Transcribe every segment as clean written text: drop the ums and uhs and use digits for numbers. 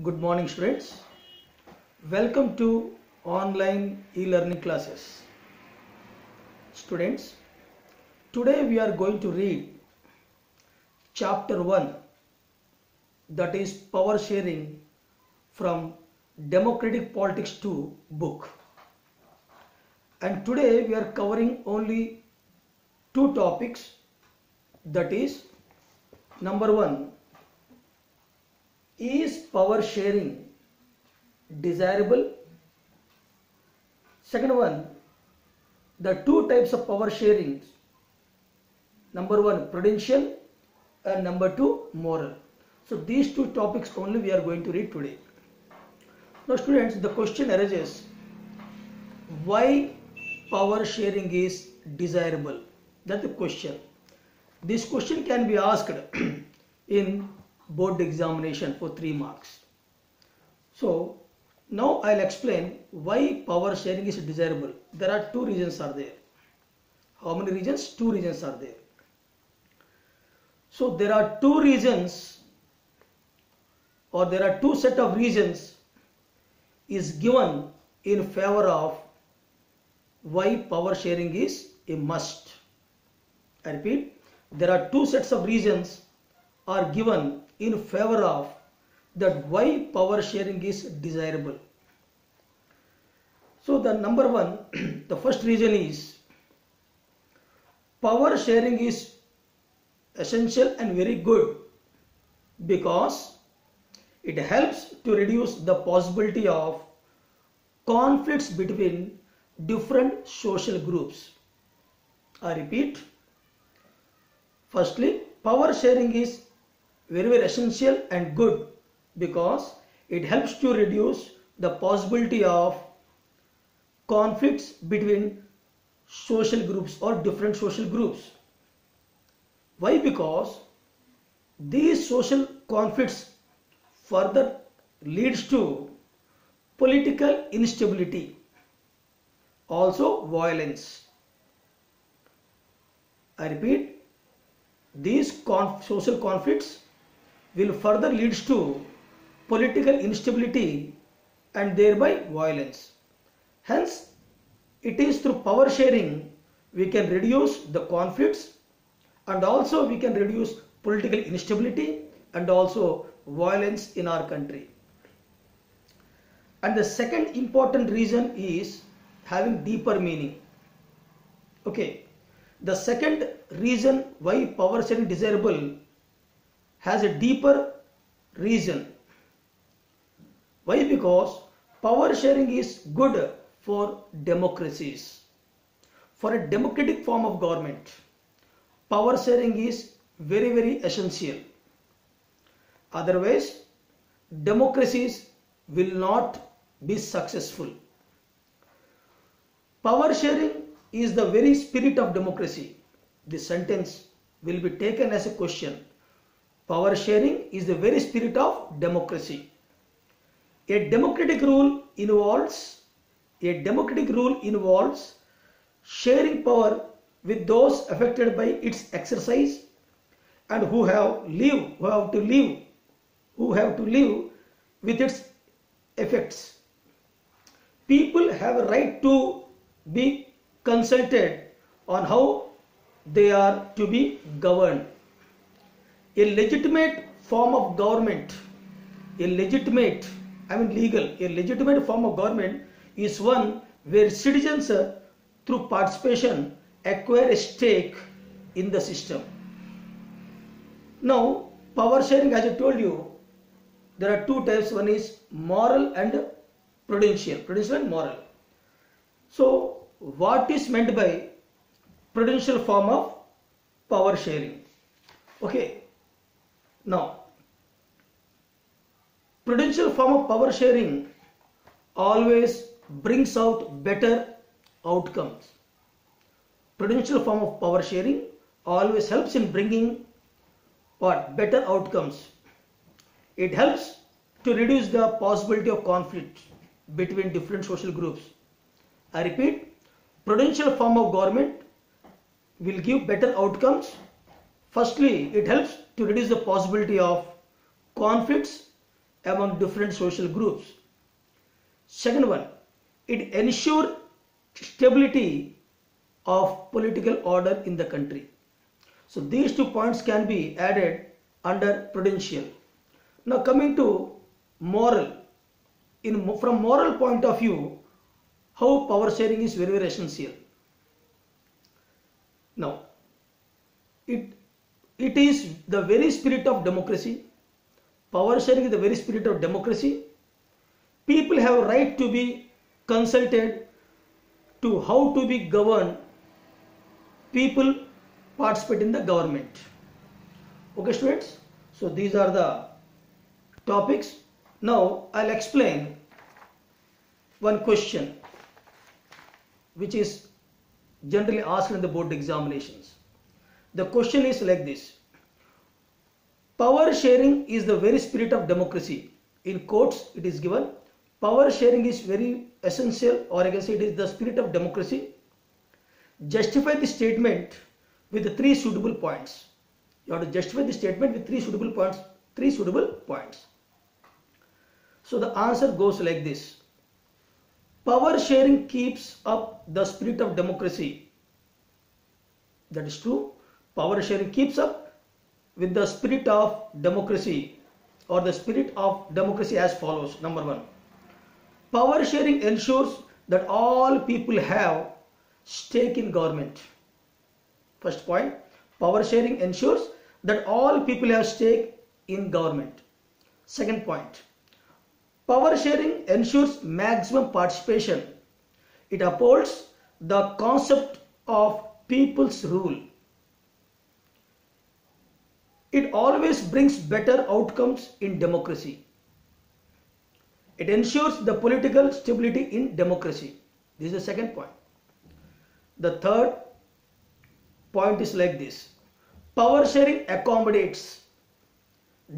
Good morning, students. Welcome to online e-learning classes. Students, today we are going to read chapter 1, that is power sharing from Democratic Politics 2 book. And today we are covering only two topics, that is number 1, is power sharing desirable? Second one, the two types of power sharing. Number 1, prudential, and number 2, moral. So these two topics only we are going to read today. Now students, the question arises, why power sharing is desirable? That's the question. This question can be asked in board examination for 3 marks. So now I'll explain why power sharing is desirable. There are 2 reasons are there. How many reasons? 2 reasons are there. So there are 2 reasons, or there are 2 set of reasons is given in favor of why power sharing is a must. I repeat, there are 2 sets of reasons are given in favor of that why power sharing is desirable. So the number 1, the first reason is power sharing is essential and very good because it helps to reduce the possibility of conflicts between different social groups. I repeat, firstly, power sharing is very essential and good because it helps to reduce the possibility of conflicts between social groups or different social groups. Why? Because these social conflicts further leads to political instability, also violence. I repeat, these social conflicts will further leads to political instability and thereby violence. Hence, it is through power sharing we can reduce the conflicts and also we can reduce political instability and also violence in our country. And the second important reason is having deeper meaning. Okay, the second reason why power sharing desirable has a deeper reason. Why? Because power sharing is good for democracies. For a democratic form of government, power sharing is very essential. Otherwise, democracies will not be successful. Power sharing is the very spirit of democracy. This sentence will be taken as a question. Power sharing is the very spirit of democracy. A democratic rule involves sharing power with those affected by its exercise and who have to live with its effects. People have a right to be consulted on how they are to be governed. A legitimate form of government, a legitimate form of government is one where citizens through participation acquire a stake in the system. Now, power sharing, as I told you, there are 2 types. One is moral and prudential. Prudential and moral. So, what is meant by prudential form of power sharing? Okay. Now, prudential form of power sharing always brings out better outcomes. Prudential form of power sharing always helps in bringing what? Better outcomes. It helps to reduce the possibility of conflict between different social groups. I repeat, prudential form of government will give better outcomes. Firstly, it helps to reduce the possibility of conflicts among different social groups. Second one, it ensures stability of political order in the country. So these 2 points can be added under prudential. Now coming to moral, from moral point of view, how power sharing is very, very essential. Now, it is the very spirit of democracy. Power sharing is the very spirit of democracy. People have a right to be consulted to how to be governed. People participate in the government. Okay, students? So these are the topics. Now I'll explain one question which is generally asked in the board examinations. The question is like this: power sharing is the very spirit of democracy. In quotes it is given, power sharing is very essential, or I can say it is the spirit of democracy. Justify the statement with the 3 suitable points. You have to justify the statement with 3 suitable points. 3 suitable points. So the answer goes like this: power sharing keeps up the spirit of democracy. That is true. Power sharing keeps up with the spirit of democracy, or the spirit of democracy as follows. Number 1, power sharing ensures that all people have stake in government. First point, power sharing ensures that all people have stake in government. Second point, power sharing ensures maximum participation. It upholds the concept of people's rule. It always brings better outcomes in democracy. It ensures the political stability in democracy. This is the second point. The third point is like this: power sharing accommodates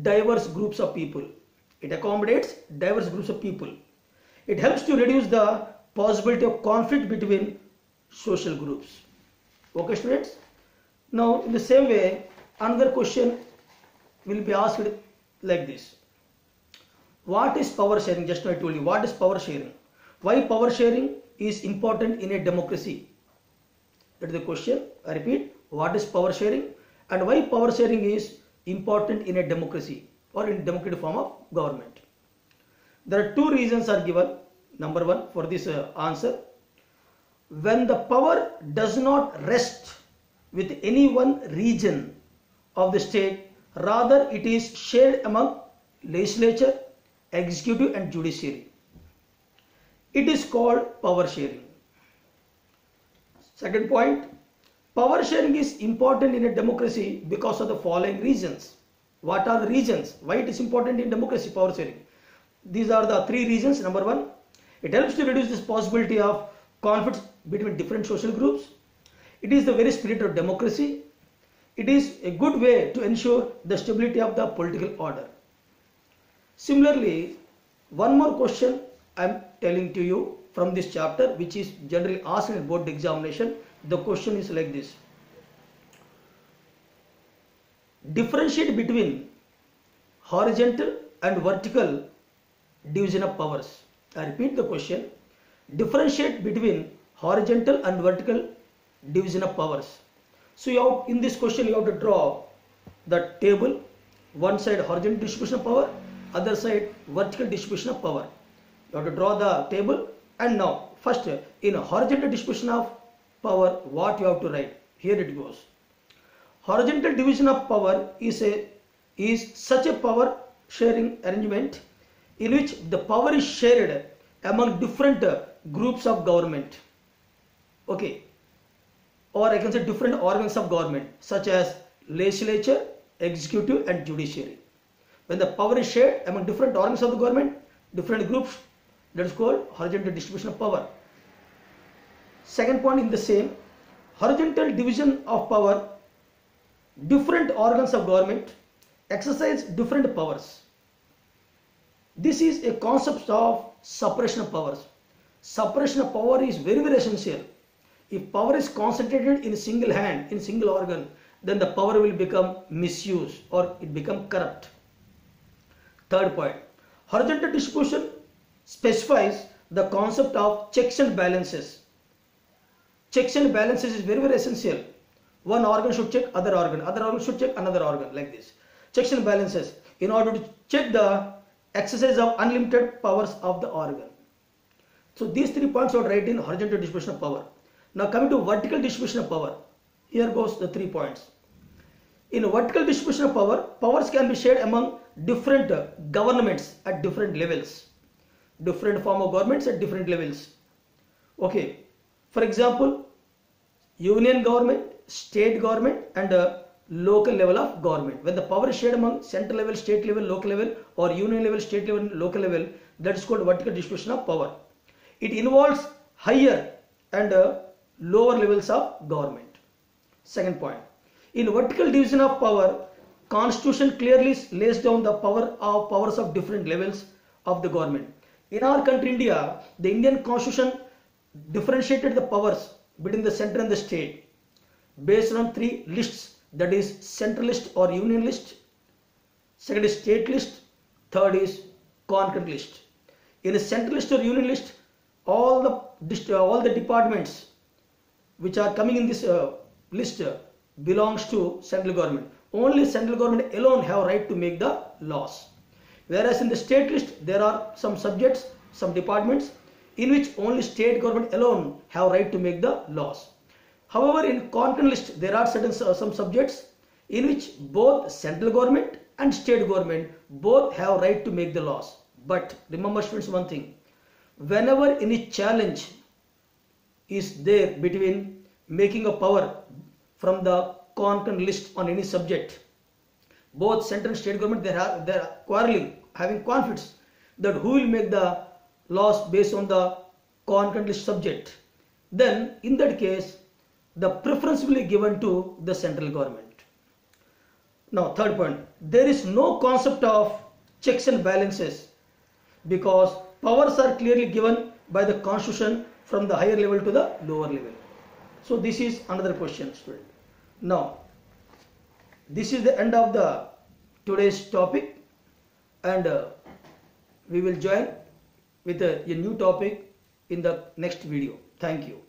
diverse groups of people. It accommodates diverse groups of people. It helps to reduce the possibility of conflict between social groups. Okay, students? Now, in the same way, another question will be asked like this: what is power sharing? Just now I told you what is power sharing. Why power sharing is important in a democracy? That is the question. I repeat, what is power sharing and why power sharing is important in a democracy or in democratic form of government? There are 2 reasons are given. Number 1 for this answer: when the power does not rest with any one region of the state, rather it is shared among legislature, executive and judiciary, it is called power sharing. Second point, power sharing is important in a democracy because of the following reasons. What are the reasons why it is important in democracy, power sharing? These are the 3 reasons. Number 1, it helps to reduce this possibility of conflicts between different social groups. It is the very spirit of democracy. It is a good way to ensure the stability of the political order. Similarly, one more question I am telling to you from this chapter, which is generally asked in board examination. The question is like this: differentiate between horizontal and vertical division of powers. I repeat the question: differentiate between horizontal and vertical division of powers. So you have, in this question you have to draw the table. One side horizontal distribution of power, other side vertical distribution of power. You have to draw the table. And now first, in a horizontal distribution of power, what you have to write? Here it goes: horizontal division of power is such a power sharing arrangement in which the power is shared among different groups of government. Okay, or I can say different organs of government such as legislature, executive and judiciary. When the power is shared among different organs of the government, different groups, that is called horizontal distribution of power. Second point in the same, horizontal division of power, different organs of government exercise different powers. This is a concept of separation of powers. Separation of power is very, very essential. If power is concentrated in a single hand, in single organ, then the power will become misused or it become corrupt. Third point, Horizontal distribution specifies the concept of checks and balances. Checks and balances is very, very essential. One organ should check other organ should check another organ, like this. Checks and balances in order to check the exercise of unlimited powers of the organ. So these 3 points are right in horizontal distribution of power. Now coming to vertical distribution of power. Here goes the 3 points. In vertical distribution of power, powers can be shared among different governments at different levels. Different form of governments at different levels. Okay. For example, union government, state government and local level of government. When the power is shared among central level, state level, local level or union level, state level, local level, that is called vertical distribution of power. It involves higher and lower levels of government. Second point. In vertical division of power, Constitution clearly lays down the powers of different levels of the government. In our country India, the Indian Constitution differentiated the powers between the center and the state based on 3 lists, that is centralist or union list, second is state list, third is concurrent list. In a centralist or union list, all the departments which are coming in this list belongs to central government. Only central government alone have right to make the laws. Whereas in the state list, there are some subjects, some departments in which only state government alone have right to make the laws. However, in concurrent list, there are some subjects in which both central government and state government both have right to make the laws. But remember students one thing, whenever any challenge is there between making a power from the concurrent list on any subject, both central and state government they are quarreling, having conflicts that who will make the laws based on the concurrent list subject, then in that case the preference will be given to the central government. Now third point, there is no concept of checks and balances because powers are clearly given by the Constitution from the higher level to the lower level. So this is another question, student. Now this is the end of the today's topic, and we will join with a new topic in the next video. Thank you.